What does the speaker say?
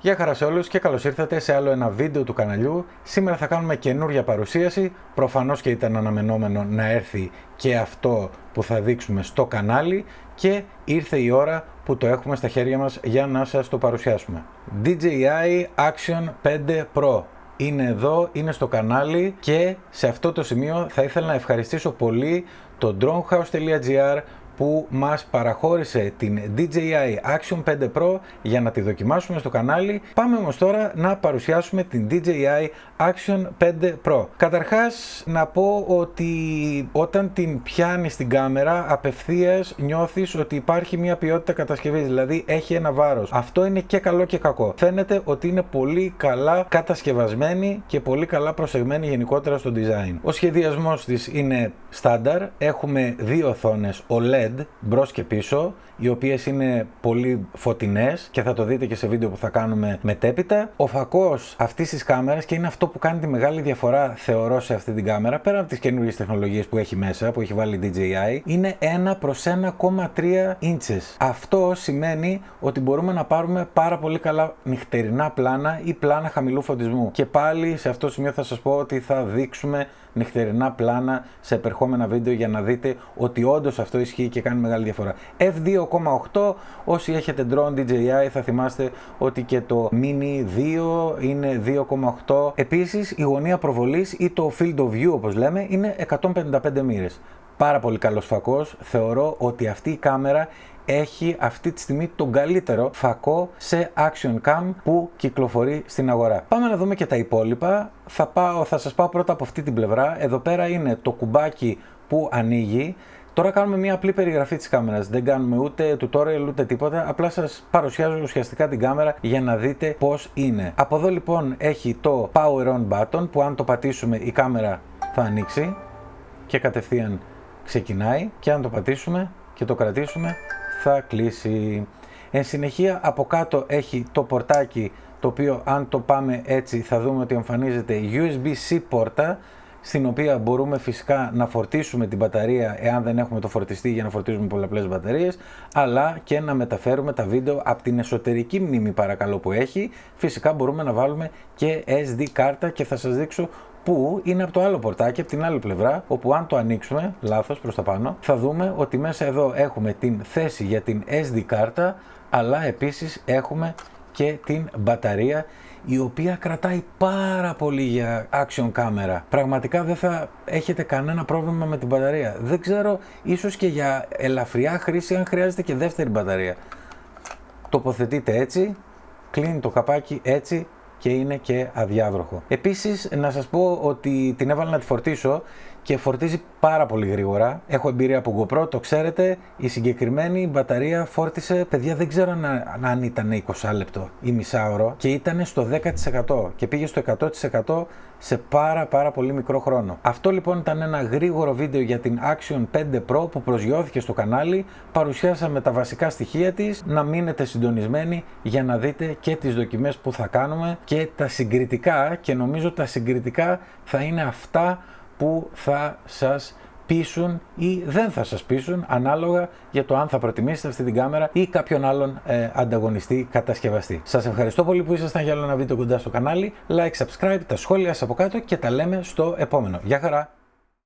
Γεια χαρά σε όλους και καλώς ήρθατε σε άλλο ένα βίντεο του καναλιού. Σήμερα θα κάνουμε καινούργια παρουσίαση. Προφανώς και ήταν αναμενόμενο να έρθει και αυτό που θα δείξουμε στο κανάλι και ήρθε η ώρα που το έχουμε στα χέρια μας για να σας το παρουσιάσουμε. DJI Action 5 Pro. Είναι εδώ, είναι στο κανάλι και σε αυτό το σημείο θα ήθελα να ευχαριστήσω πολύ το dronehouse.gr που μας παραχώρησε την DJI Action 5 Pro για να τη δοκιμάσουμε στο κανάλι. Πάμε όμως τώρα να παρουσιάσουμε την DJI Action 5 Pro. Καταρχάς να πω ότι όταν την πιάνεις την κάμερα απευθείας νιώθεις ότι υπάρχει μια ποιότητα κατασκευής, δηλαδή έχει ένα βάρος. Αυτό είναι και καλό και κακό. Φαίνεται ότι είναι πολύ καλά κατασκευασμένη και πολύ καλά προσεγμένη γενικότερα στο design. Ο σχεδιασμός της είναι στάνταρ. Έχουμε δύο οθόνες OLED μπρος και πίσω, οι οποίες είναι πολύ φωτεινές και θα το δείτε και σε βίντεο που θα κάνουμε μετέπειτα. Ο φακός αυτής της κάμερας, και είναι αυτό που κάνει τη μεγάλη διαφορά θεωρώ σε αυτή την κάμερα, πέρα από τις καινούργιες τεχνολογίες που έχει μέσα, που έχει βάλει DJI, είναι 1/1,3 ίντσες. Αυτό σημαίνει ότι μπορούμε να πάρουμε πάρα πολύ καλά νυχτερινά πλάνα ή πλάνα χαμηλού φωτισμού. Και πάλι σε αυτό το σημείο θα σας πω ότι θα δείξουμε νυχτερινά πλάνα σε επερχόμενα βίντεο για να δείτε ότι όντως αυτό ισχύει και κάνει μεγάλη διαφορά. F2.8, όσοι έχετε drone DJI θα θυμάστε ότι και το Mini 2 είναι 2.8. Επίσης η γωνία προβολής ή το field of view όπως λέμε είναι 155 μοίρες. Πάρα πολύ καλός φακός. Θεωρώ ότι αυτή η κάμερα έχει αυτή τη στιγμή τον καλύτερο φακό σε action cam που κυκλοφορεί στην αγορά. Πάμε να δούμε και τα υπόλοιπα. Θα σας πάω πρώτα από αυτή την πλευρά. Εδώ πέρα είναι το κουμπάκι που ανοίγει. Τώρα κάνουμε μια απλή περιγραφή της κάμερας. Δεν κάνουμε ούτε tutorial ούτε τίποτα. Απλά σας παρουσιάζω ουσιαστικά την κάμερα για να δείτε πώς είναι. Από εδώ λοιπόν έχει το power on button που αν το πατήσουμε η κάμερα θα ανοίξει και κατευθείαν ξεκινάει, και αν το πατήσουμε και το κρατήσουμε θα κλείσει. Εν συνεχεία από κάτω έχει το πορτάκι, το οποίο αν το πάμε έτσι θα δούμε ότι εμφανίζεται USB-C πόρτα, στην οποία μπορούμε φυσικά να φορτίσουμε την μπαταρία εάν δεν έχουμε το φορτιστή για να φορτίζουμε πολλαπλές μπαταρίες, αλλά και να μεταφέρουμε τα βίντεο από την εσωτερική μνήμη παρακαλώ που έχει. Φυσικά μπορούμε να βάλουμε και SD κάρτα και θα σας δείξω που είναι από το άλλο πορτάκι, από την άλλη πλευρά, όπου αν το ανοίξουμε, λάθος προς τα πάνω, θα δούμε ότι μέσα εδώ έχουμε την θέση για την SD κάρτα, αλλά επίσης έχουμε και την μπαταρία, η οποία κρατάει πάρα πολύ για action κάμερα. Πραγματικά δεν θα έχετε κανένα πρόβλημα με την μπαταρία. Δεν ξέρω, ίσως και για ελαφριά χρήση αν χρειάζεται και δεύτερη μπαταρία. Τοποθετείτε έτσι, κλείνει το καπάκι έτσι και είναι και αδιάβροχο. Επίσης να σας πω ότι την έβαλα να τη φορτίσω και φορτίζει πάρα πολύ γρήγορα. Έχω εμπειρία από GoPro, το ξέρετε. Η συγκεκριμένη μπαταρία φόρτισε, παιδιά, δεν ξέρω αν ήταν 20 λεπτό ή μισάωρο, και ήταν στο 10% και πήγε στο 100% σε πάρα πολύ μικρό χρόνο. Αυτό λοιπόν ήταν ένα γρήγορο βίντεο για την Action 5 Pro που προσγειώθηκε στο κανάλι. Παρουσιάσαμε τα βασικά στοιχεία της. Να μείνετε συντονισμένοι για να δείτε και τις δοκιμές που θα κάνουμε και τα συγκριτικά, και νομίζω τα συγκριτικά θα είναι αυτά που θα σας πείσουν ή δεν θα σας πείσουν, ανάλογα για το αν θα προτιμήσετε αυτή την κάμερα ή κάποιον άλλον ανταγωνιστή κατασκευαστή. Σας ευχαριστώ πολύ που ήσασταν για άλλο ένα βίντεο κοντά στο κανάλι. Like, subscribe, τα σχόλια σας από κάτω και τα λέμε στο επόμενο. Γεια χαρά!